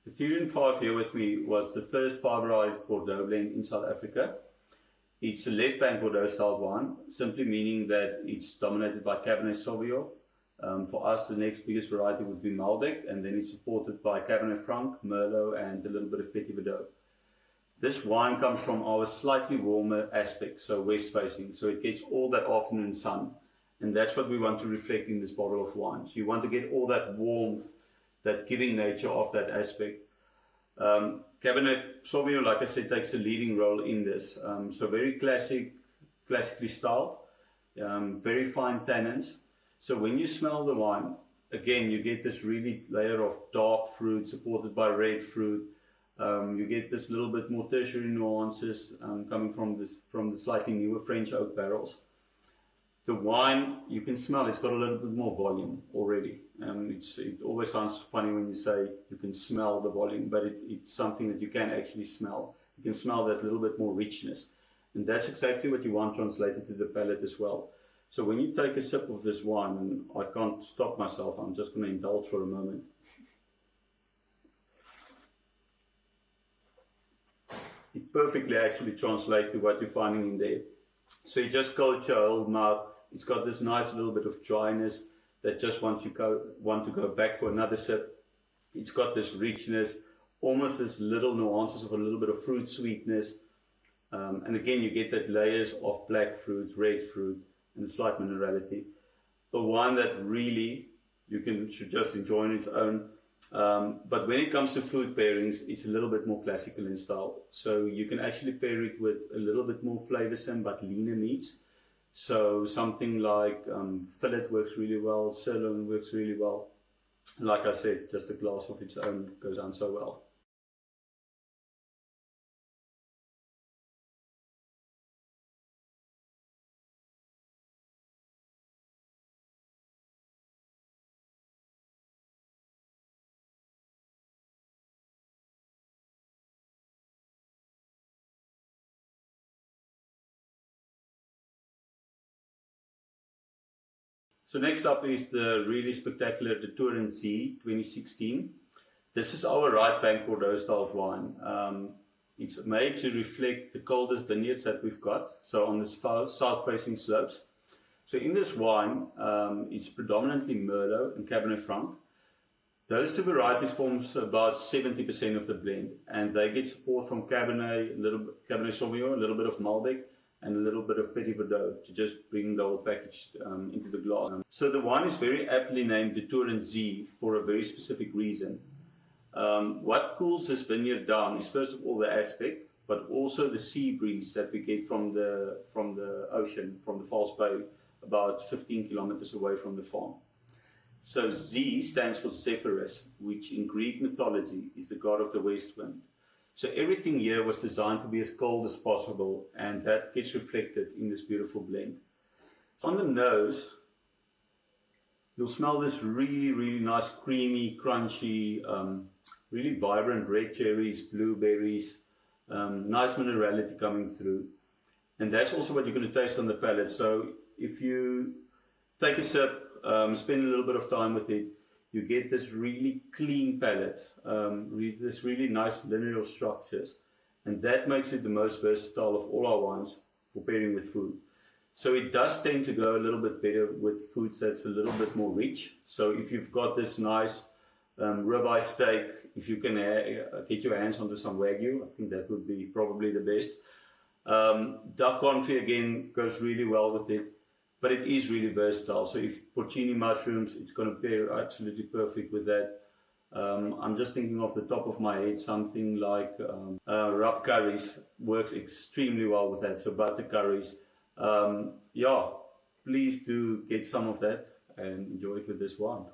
The Toren 5 here with me was the first 5-variety Bordeaux blend in South Africa. It's a left bank Bordeaux style wine, simply meaning that it's dominated by Cabernet Sauvignon. For us, the next biggest variety would be Malbec, and then it's supported by Cabernet Franc, Merlot, and a little bit of Petit Verdot. This wine comes from our slightly warmer aspect, so west facing, so it gets all that afternoon sun, and that's what we want to reflect in this bottle of wine. So you want to get all that warmth, that giving nature of that aspect. Cabernet Sauvignon, like I said, takes a leading role in this. So very classically styled, very fine tannins. So when you smell the wine, again, you get this really layer of dark fruit supported by red fruit. You get this little bit more tertiary nuances coming from the slightly newer French oak barrels. The wine, you can smell, it's got a little bit more volume already. It always sounds funny when you say you can smell the volume, but it's something that you can actually smell. You can smell that little bit more richness. And that's exactly what you want translated to the palate as well. So when you take a sip of this wine, and I can't stop myself, I'm just going to indulge for a moment. It perfectly actually translates to what you're finding in there. So you just coat your whole mouth. It's got this nice little bit of dryness that just want to go back for another sip. It's got this richness, almost this little nuances of a little bit of fruit sweetness. And again, you get that layers of black fruit, red fruit, and a slight minerality. A wine that really should just enjoy on its own. But when it comes to food pairings, it's a little bit more classical in style. So you can actually pair it with a little bit more flavoursome but leaner meats. So something like fillet works really well, sirloin works really well. Like I said, just a glass of its own goes down so well. So next up is the really spectacular Toren 2016. This is our right bank Bordeaux style wine. It's made to reflect the coldest vineyards that we've got, so on the south facing slopes. So in this wine, it's predominantly Merlot and Cabernet Franc. Those two varieties form about 70% of the blend, and they get support from Cabernet Sauvignon, a little bit of Malbec, and a little bit of Petit Verdot to just bring the whole package into the glass. So the wine is very aptly named the Toren Z for a very specific reason. What cools this vineyard down is first of all the aspect, but also the sea breeze that we get from the ocean, from the False Bay, about 15 kilometers away from the farm. So Z stands for Zephyrus, which in Greek mythology is the god of the west wind. So everything here was designed to be as cold as possible, and that gets reflected in this beautiful blend. So on the nose, you'll smell this really, really nice, creamy, crunchy, really vibrant red cherries, blueberries, nice minerality coming through. And that's also what you're going to taste on the palate. So if you take a sip, spend a little bit of time with it, you get this really clean palate, this really nice linear structures, and that makes it the most versatile of all our wines for pairing with food. So it does tend to go a little bit better with foods that's a little bit more rich. So if you've got this nice ribeye steak, if you can get your hands onto some Wagyu, I think that would be probably the best. Duck confit again goes really well with it. But it is really versatile. So if porcini mushrooms, it's going to pair absolutely perfect with that. I'm just thinking off the top of my head, something like rub curries works extremely well with that. So butter curries. Yeah, please do get some of that and enjoy it with this wine.